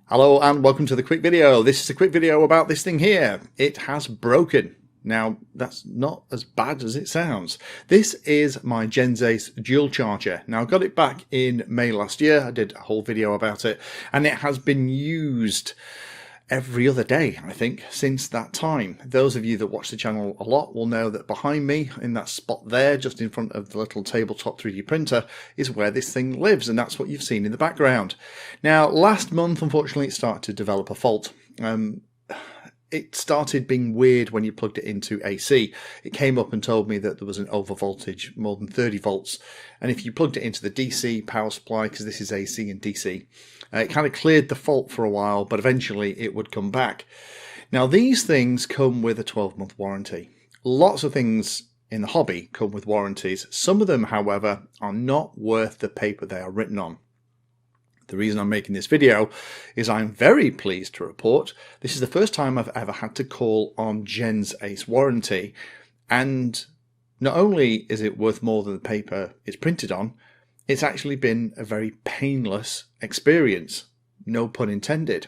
Hello and welcome to the quick video. This is a quick video about this thing here. It has broken. Now, that's not as bad as it sounds. This is my GensACE dual charger. Now, I got it back in May last year. I did a whole video about it, and it has been used every other day, I think, since that time. Those of you that watch the channel a lot will know that behind me, in that spot there, just in front of the little tabletop 3D printer, is where this thing lives, and that's what you've seen in the background. Now, last month, unfortunately, it started to develop a fault. It started being weird when you plugged it into AC. It came up and told me that there was an overvoltage, more than 30 volts. And if you plugged it into the DC power supply, because this is AC and DC, it kind of cleared the fault for a while, but eventually it would come back. Now, these things come with a 12-month warranty. Lots of things in the hobby come with warranties. Some of them, however, are not worth the paper they are written on. The reason I'm making this video is I'm very pleased to report this is the first time I've ever had to call on GensACE warranty, and not only is it worth more than the paper it's printed on, it's actually been a very painless experience, no pun intended.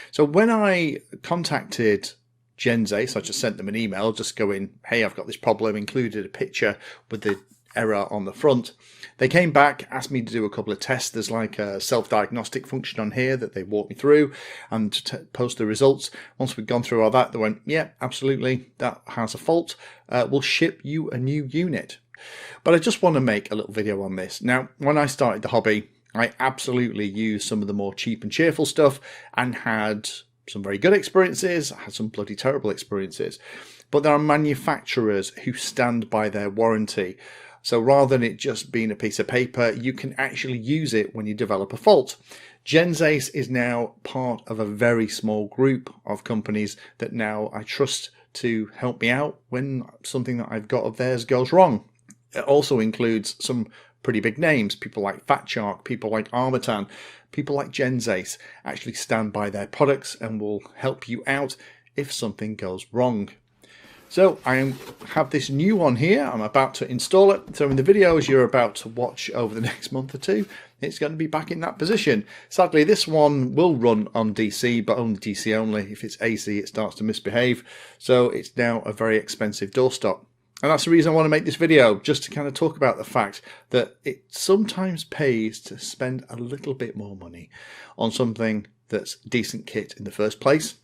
So when I contacted GensACE, I just sent them an email just going, hey, I've got this problem, included a picture with the error on the front. They came back, asked me to do a couple of tests. There's like a self-diagnostic function on here that they walked me through and to post the results. Once we'd gone through all that, they went, yeah, absolutely, that has a fault. We'll ship you a new unit. But I just want to make a little video on this. Now, when I started the hobby, I absolutely used some of the more cheap and cheerful stuff and had some very good experiences, had some bloody terrible experiences. But there are manufacturers who stand by their warranty. So rather than it just being a piece of paper, you can actually use it when you develop a fault. GensACE is now part of a very small group of companies that now I trust to help me out when something that I've got of theirs goes wrong. It also includes some pretty big names, people like Fat Shark, people like Armatan, people like GensACE actually stand by their products and will help you out if something goes wrong. So I have this new one here. I'm about to install it. So in the videos you're about to watch over the next month or two, it's going to be back in that position. Sadly, this one will run on DC, but only DC only. If it's AC, it starts to misbehave. So it's now a very expensive doorstop. And that's the reason I want to make this video, just to kind of talk about the fact that it sometimes pays to spend a little bit more money on something that's decent kit in the first place,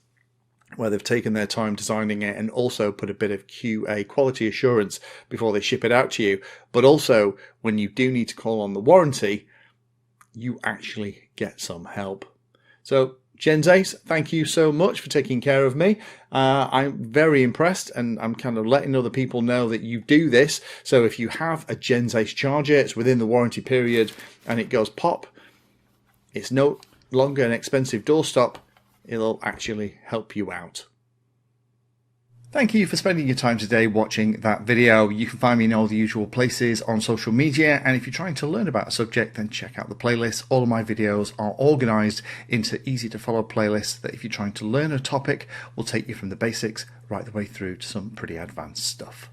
where they've taken their time designing it and also put a bit of QA quality assurance before they ship it out to you. But also, when you do need to call on the warranty, you actually get some help. So GensACE, thank you so much for taking care of me. I'm very impressed, and I'm kind of letting other people know that you do this. So if you have a GensACE charger, it's within the warranty period and it goes pop, it's no longer an expensive doorstop. It'll actually help you out. Thank you for spending your time today watching that video. You can find me in all the usual places on social media, and if you're trying to learn about a subject, then check out the playlist. All of my videos are organized into easy to follow playlists that, if you're trying to learn a topic, will take you from the basics right the way through to some pretty advanced stuff.